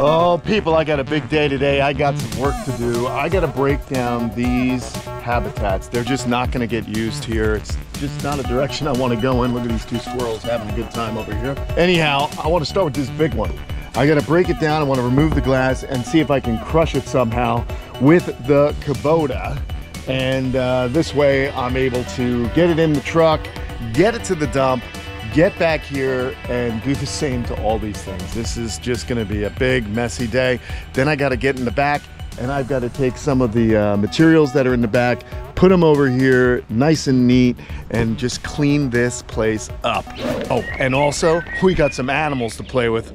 Oh, people, I got a big day today. I got some work to do. I got to break down these habitats. They're just not going to get used here. It's just not a direction I want to go in. Look at these two squirrels having a good time over here. Anyhow, I want to start with this big one. I got to break it down. I want to remove the glass and see if I can crush it somehow with the Kubota. And this way I'm able to get it in the truck, get it to the dump, get back here and do the same to all these things. This is just gonna be a big, messy day. Then I gotta get in the back and I've gotta take some of the materials that are in the back, put them over here nice and neat, and just clean this place up. Oh, and also, we got some animals to play with.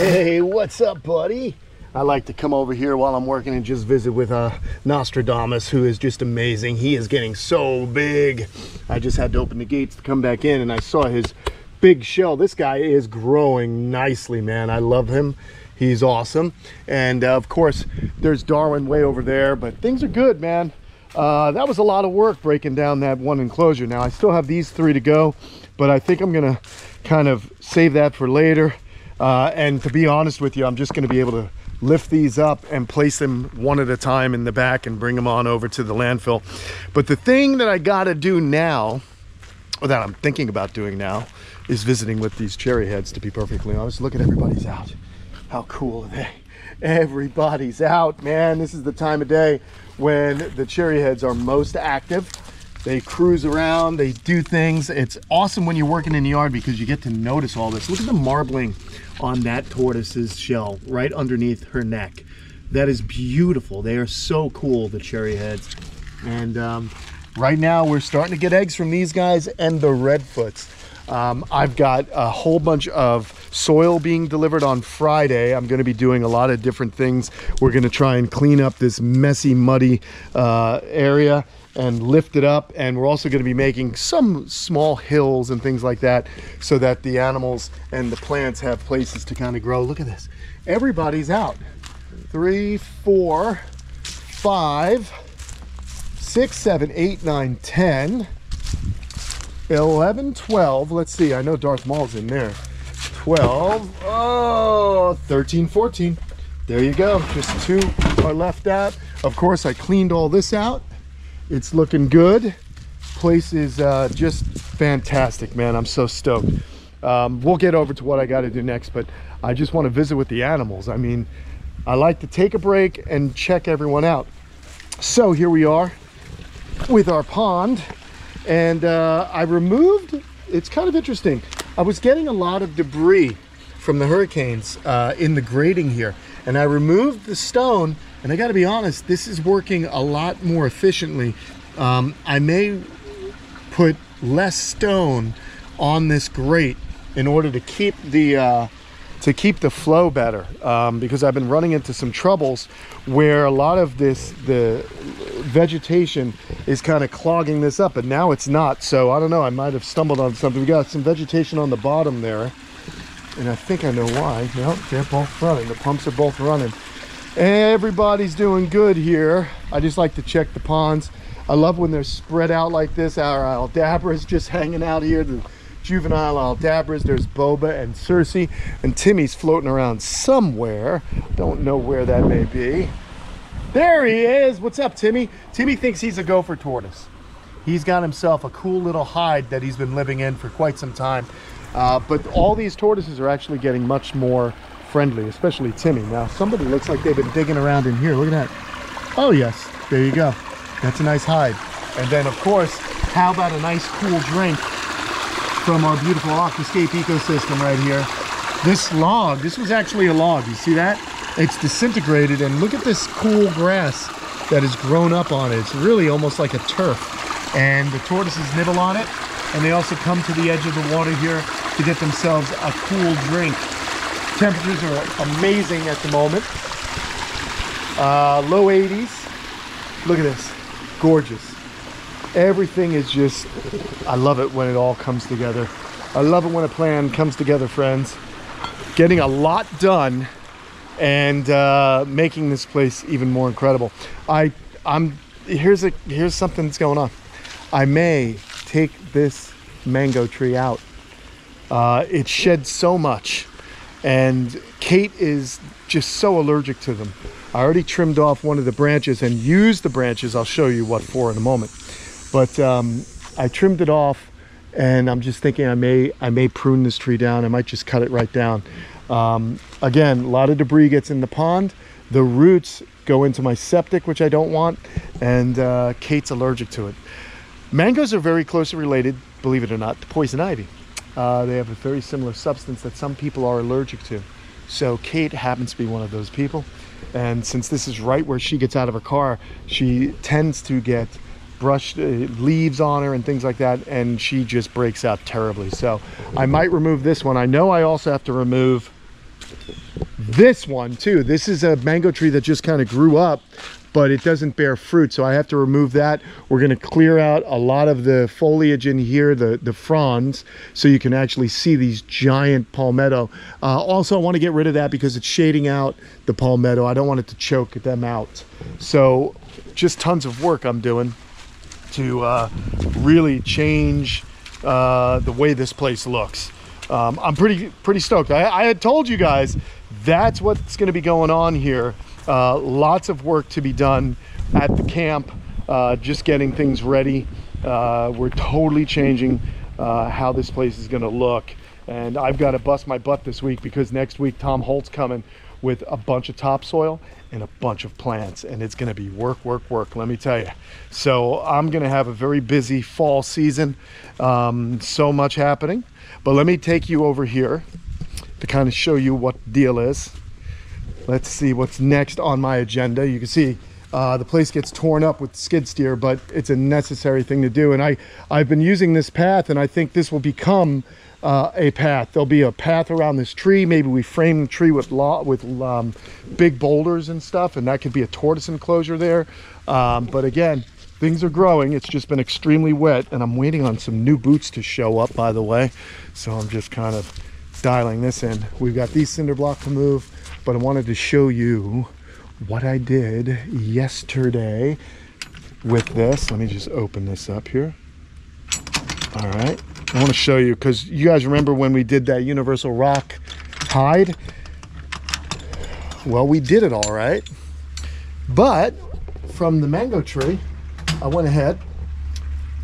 Hey, what's up, buddy? I like to come over here while I'm working and just visit with Nostradamus, who is just amazing. He is getting so big. I just had to open the gates to come back in, and I saw his big shell. This guy is growing nicely, man. I love him. He's awesome. And of course, there's Darwin way over there, but things are good, man. That was a lot of work breaking down that one enclosure. Now, I still have these 3 to go, but I think I'm gonna kind of save that for later. And to be honest with you, I'm just gonna be able to lift these up and place them one at a time in the back and bring them on over to the landfill. But the thing that I gotta do now, or that I'm thinking about doing now, is visiting with these cherry heads, to be perfectly honest. Look at everybody's out. How cool are they? Everybody's out, man. This is the time of day when the cherry heads are most active. They cruise around, they do things. It's awesome when you're working in the yard because you get to notice all this. Look at the marbling on that tortoise's shell right underneath her neck. That is beautiful. They are so cool, the cherry heads. And right now we're starting to get eggs from these guys and the redfoots. I've got a whole bunch of soil being delivered on Friday. I'm going to be doing a lot of different things. We're going to try and clean up this messy, muddy area and lift it up, and we're also going to be making some small hills and things like that so that the animals and the plants have places to kind of grow. Look at this. Everybody's out. 3, 4, 5, 6, 7, 8, 9, 10, 11, 12. Let's see, I know Darth Maul's in there. 12, oh, 13, 14. There you go. Just 2 are left out. Of course, I cleaned all this out. It's looking good. Place is just fantastic, man. I'm so stoked. We'll get over to what I got to do next, but I just want to visit with the animals. I mean, I like to take a break and check everyone out. So here we are with our pond, and I removed, it's kind of interesting. I was getting a lot of debris from the hurricanes in the grading here, and I removed the stone. And I got to be honest, this is working a lot more efficiently. I may put less stone on this grate in order to keep the flow better, because I've been running into some troubles where a lot of the vegetation is kind of clogging this up, and now it's not. So I don't know, I might have stumbled on something. We got some vegetation on the bottom there, and I think I know why. Well, they're both running. The pumps are both running. Everybody's doing good here. I just like to check the ponds. I love when they're spread out like this. Our Aldabras just hanging out here, the juvenile Aldabras. There's Boba and Cersei, and Timmy's floating around somewhere. Don't know where that may be. There he is. What's up, Timmy? Timmy thinks he's a gopher tortoise. He's got himself a cool little hide that he's been living in for quite some time. But all these tortoises are actually getting much more friendly, especially Timmy. Now somebody looks like they've been digging around in here. Look at that. Oh yes, there you go. That's a nice hide. And then of course, how about a nice cool drink from our beautiful aquascape ecosystem right here. This log, this was actually a log. You see that? It's disintegrated, and look at this cool grass that has grown up on it. It's really almost like a turf. And the tortoises nibble on it, and they also come to the edge of the water here to get themselves a cool drink. Temperatures are amazing at the moment. Low 80s. Look at this. Gorgeous. Everything is just, I love it when it all comes together. I love it when a plan comes together, friends. Getting a lot done and making this place even more incredible. Here's something that's going on. I may take this mango tree out. It sheds so much, and Kate is just so allergic to them. I already trimmed off one of the branches and used the branches. I'll show you what for in a moment. But I trimmed it off, and I'm just thinking I may prune this tree down. I might just cut it right down. Again, a lot of debris gets in the pond. The roots go into my septic, which I don't want, and Kate's allergic to it. Mangoes are very closely related, believe it or not, to poison ivy. They have a very similar substance that some people are allergic to. So Kate happens to be one of those people. And since this is right where she gets out of her car, she tends to get brushed leaves on her and things like that, and she just breaks out terribly. So I might remove this one. I know I also have to remove this one too. This is a mango tree that just kind of grew up, but it doesn't bear fruit, so I have to remove that. We're going to clear out a lot of the foliage in here, the fronds, so you can actually see these giant palmetto. Also, I want to get rid of that because it's shading out the palmetto. I don't want it to choke them out. So just tons of work I'm doing to really change the way this place looks. I'm pretty stoked. I had told you guys that's what's going to be going on here. Lots of work to be done at the camp, just getting things ready. We're totally changing how this place is going to look, and I've got to bust my butt this week because next week Tom Holt's coming with a bunch of topsoil and a bunch of plants, and it's going to be work, let me tell you. So I'm going to have a very busy fall season, so much happening. But let me take you over here to kind of show you what the deal is. Let's see what's next on my agenda. You can see the place gets torn up with skid steer, but it's a necessary thing to do. And I've been using this path, and I think this will become a path. There'll be a path around this tree. Maybe we frame the tree with big boulders and stuff, and that could be a tortoise enclosure there. But again, things are growing. It's just been extremely wet, and I'm waiting on some new boots to show up, by the way. So I'm just kind of dialing this in. We've got these cinder blocks to move, but I wanted to show you what I did yesterday with this. Let me just open this up here. All right. I want to show you, because you guys remember when we did that universal rock hide? Well, we did it all right. But from the mango tree, I went ahead.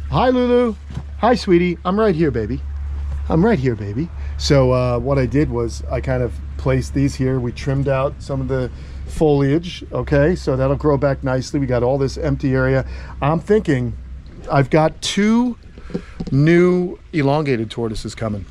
Hi, Lulu. Hi, sweetie. I'm right here, baby. I'm right here, baby. So what I did was I kind of placed these here. We trimmed out some of the foliage, okay? So that'll grow back nicely. We got all this empty area. I'm thinking I've got 2 new elongated tortoises coming.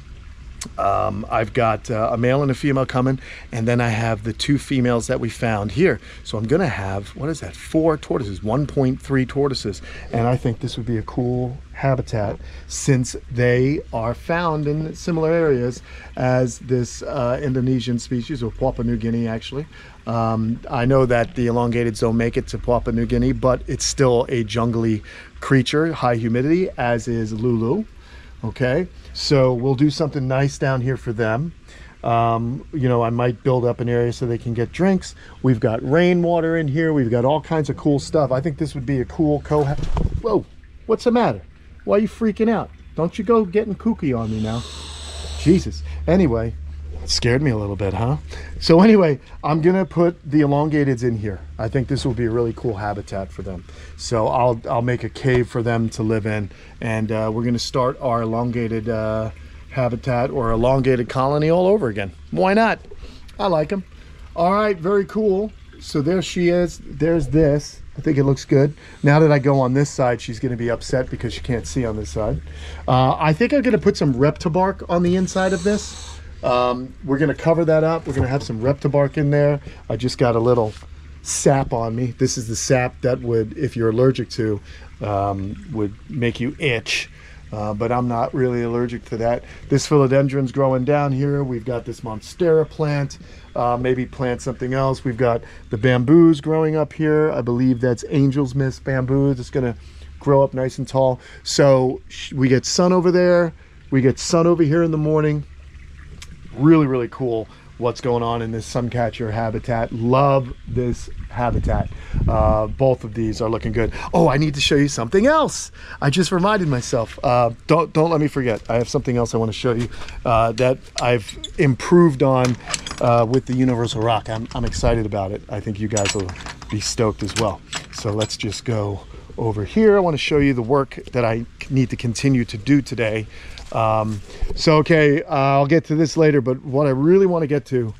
I've got a male and a female coming, and then I have the 2 females that we found here. So I'm gonna have, what is that, 4 tortoises, 1.3 tortoises. And I think this would be a cool habitat since they are found in similar areas as this Indonesian species, or Papua New Guinea actually. I know that the elongateds don't make it to Papua New Guinea, but it's still a jungly creature, high humidity, as is Lulu. Okay, so we'll do something nice down here for them. You know, I might build up an area so they can get drinks. We've got rainwater in here. We've got all kinds of cool stuff. I think this would be a cool Whoa, what's the matter? Why are you freaking out? Don't you go getting kooky on me now. Jesus. Anyway, it scared me a little bit, huh? So anyway, I'm gonna put the elongateds in here. I think this will be a really cool habitat for them. So I'll make a cave for them to live in, and we're gonna start our elongated habitat or elongated colony all over again. Why not? I like them. All right, very cool. So there she is. There's this. I think it looks good. Now that I go on this side, she's going to be upset because she can't see on this side. I think I'm going to put some reptile bark on the inside of this. We're going to cover that up. We're going to have some reptile bark in there. I just got a little sap on me. This is the sap that would, if you're allergic to, would make you itch. But I'm not really allergic to that. This philodendron's growing down here. We've got this monstera plant. Maybe plant something else. We've got the bamboos growing up here. I believe that's angel's mist bamboo. It's going to grow up nice and tall. So we get sun over there. We get sun over here in the morning. Really, really cool what's going on in this suncatcher habitat. Love this habitat. Both of these are looking good. Oh, I need to show you something else. I just reminded myself. Don't let me forget. I have something else I want to show you that I've improved on with the universal rock. I'm excited about it. I think you guys will be stoked as well. So let's just go over here. I want to show you the work that I need to continue to do today. Okay, I'll get to this later, but what I really want to get to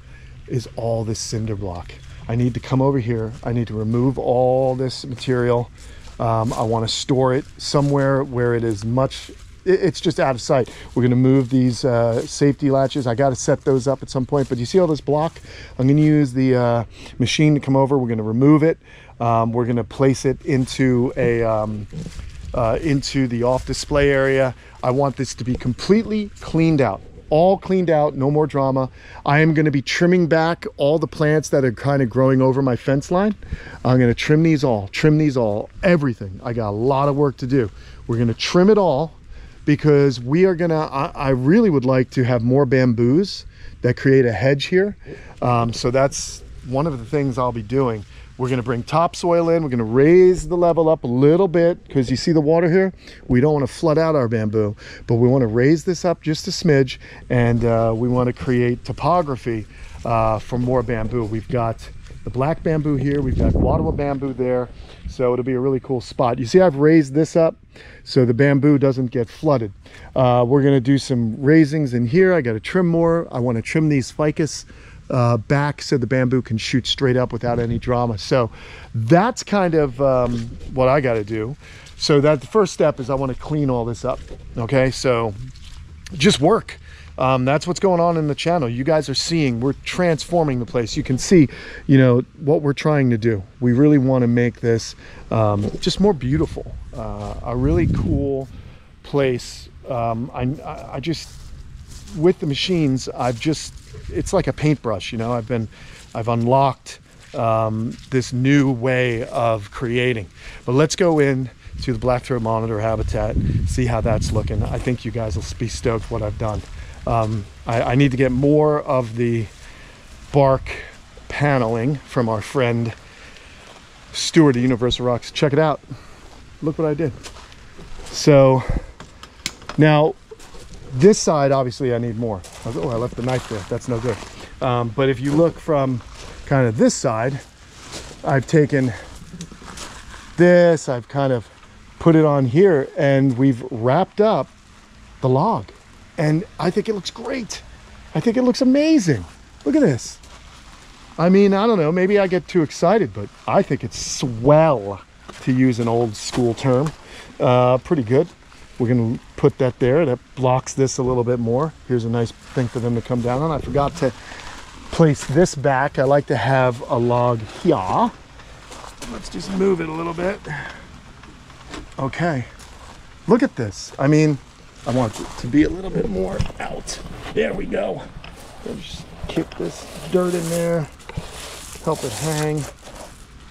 is all this cinder block. I need to come over here. I need to remove all this material. I want to store it somewhere where it is it's just out of sight. We're going to move these safety latches. I got to set those up at some point, but you see all this block? I'm going to use the machine to come over. We're going to remove it. We're going to place it into the off display area. I want this to be completely cleaned out. all cleaned out, no more drama. I am going to be trimming back all the plants that are kind of growing over my fence line. I'm going to trim these all, everything. I got a lot of work to do. We're going to trim it all because we are going to, I really would like to have more bamboos that create a hedge here. So that's one of the things I'll be doing. We're going to bring topsoil in. We're going to raise the level up a little bit because you see the water here. We don't want to flood out our bamboo, but we want to raise this up just a smidge, and we want to create topography for more bamboo. We've got the black bamboo here. We've got guava bamboo there. So it'll be a really cool spot. You see I've raised this up so the bamboo doesn't get flooded. We're going to do some raisings in here. I got to trim more. I want to trim these ficus back so the bamboo can shoot straight up without any drama. So that's kind of what I got to do. So that the first step is I want to clean all this up. Okay, so just work. That's what's going on in the channel. You guys are seeing we're transforming the place. You can see, you know, what we're trying to do. We really want to make this just more beautiful, a really cool place. I just, with the machines, it's like a paintbrush, you know. I've unlocked this new way of creating. But let's go in to the black-throat monitor habitat, see how that's looking. I think you guys will be stoked what I've done. I need to get more of the bark paneling from our friend Stuart at Universal Rocks. Check it out. Look what I did. So now this side, obviously I need more. Oh, I left the knife there. That's no good. But if you look from kind of this side, I've taken this, I've kind of put it on here, and we've wrapped up the log. And I think it looks great. I think it looks amazing. Look at this. I mean, I don't know, maybe I get too excited, but I think it's swell, to use an old school term. Pretty good. We're going to put that there. That blocks this a little bit more. Here's a nice thing for them to come down on. I forgot to place this back. I like to have a log here. Let's just move it a little bit. Okay. Look at this. I mean, I want it to be a little bit more out. There we go. Just kick this dirt in there. Help it hang.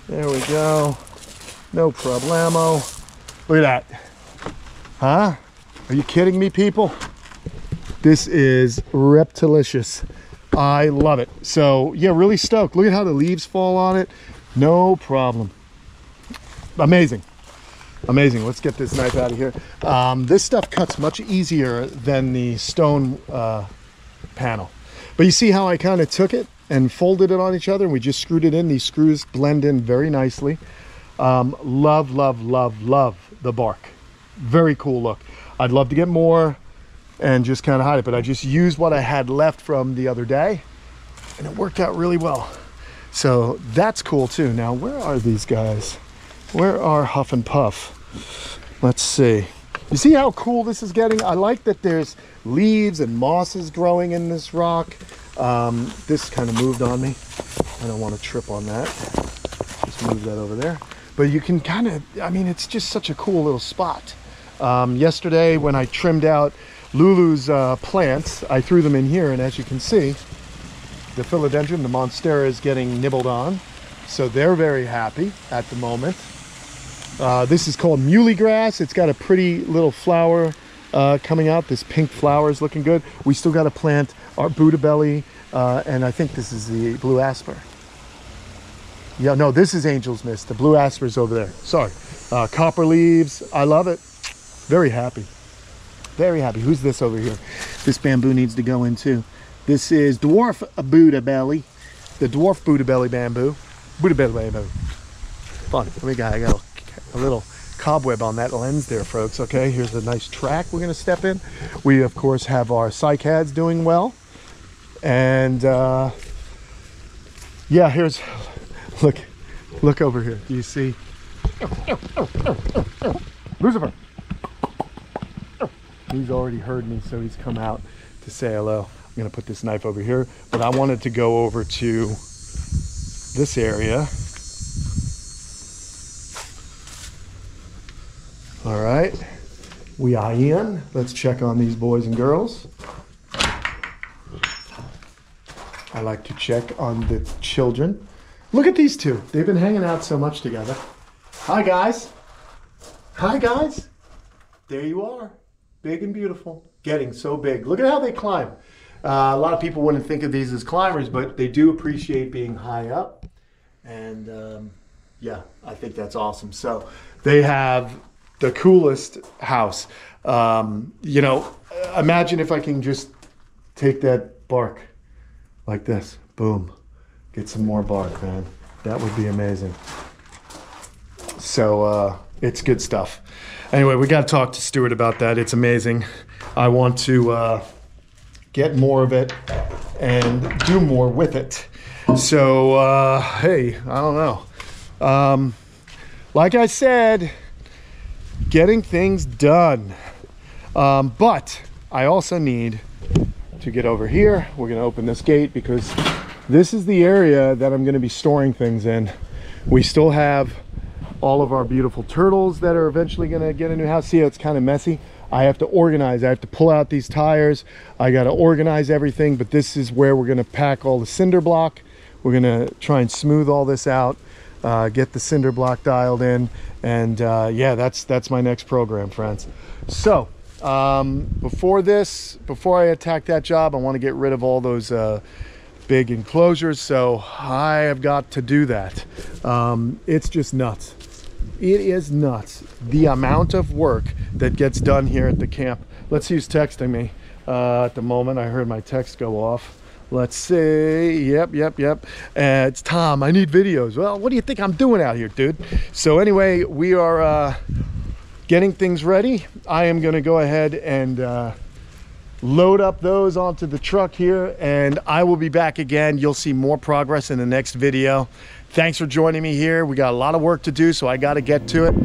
There we go. No problemo. Look at that. Huh? Are you kidding me, people? This is reptilicious. I love it. So yeah, really stoked. Look at how the leaves fall on it. No problem. Amazing. Amazing. Let's get this knife out of here. This stuff cuts much easier than the stone panel. But you see how I kind of took it and folded it on each other, and we just screwed it in. These screws blend in very nicely. Love, love, love, love the bark. Very cool look. I'd love to get more and just kind of hide it, but I just used what I had left from the other day, and it worked out really well. So that's cool too. Now, where are these guys? Where are Huff and Puff? Let's see. You see how cool this is getting? I like that there's leaves and mosses growing in this rock. This kind of moved on me. I don't want to trip on that. Just move that over there. But you can kind of, I mean, it's just such a cool little spot. Yesterday when I trimmed out Lulu's plants, I threw them in here, and as you can see, the philodendron, the monstera, is getting nibbled on. So they're very happy at the moment. This is called muley grass. It's got a pretty little flower coming out. This pink flower is looking good. We still got to plant our Buddha belly, and I think this is the blue asper. Yeah, no, this is angel's mist. The blue asper is over there. Sorry. Copper leaves. I love it. Very happy. Very happy. Who's this over here? This bamboo needs to go in too. This is dwarf Buddha belly. The dwarf Buddha belly bamboo. Buddha belly bamboo. Fun. I got a little cobweb on that lens there, folks. Okay, here's a nice track we're going to step in. We, of course, have our cycads doing well. And yeah, here's... Look over here. Do you see? Lucifer. He's already heard me, so he's come out to say hello. I'm going to put this knife over here, but I wanted to go over to this area. All right. We are in. Let's check on these boys and girls. I like to check on the children. Look at these two. They've been hanging out so much together. Hi, guys. Hi, guys. There you are. Big and beautiful. Getting so big. Look at how they climb. A lot of people wouldn't think of these as climbers, but they do appreciate being high up. And yeah, I think that's awesome. So they have the coolest house. You know, imagine if I can just take that bark like this. Boom. Get some more bark, man. That would be amazing. So it's good stuff. Anyway, we got to talk to Stuart about that. It's amazing. I want to get more of it and do more with it. So, hey, I don't know. Like I said, getting things done. But I also need to get over here. We're going to open this gate because this is the area that I'm going to be storing things in. We still have all of our beautiful turtles that are eventually going to get a new house. See how it's kind of messy? I have to organize. I have to pull out these tires. I got to organize everything, but this is where we're going to pack all the cinder block. We're going to try and smooth all this out, get the cinder block dialed in, and yeah, that's my next program, friends. So before I attack that job, I want to get rid of all those big enclosures, so I have got to do that. It's just nuts. It is nuts, the amount of work that gets done here at the camp. Let's see who's texting me at the moment. I heard my text go off. Let's see. Yep. It's Tom. I need videos. Well, what do you think I'm doing out here, dude? So anyway, we are getting things ready. I am going to go ahead and load up those onto the truck here, and I will be back again. You'll see more progress in the next video. Thanks for joining me here. We got a lot of work to do, so I got to get to it.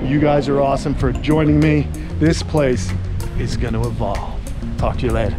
You guys are awesome for joining me. This place is going to evolve. Talk to you later.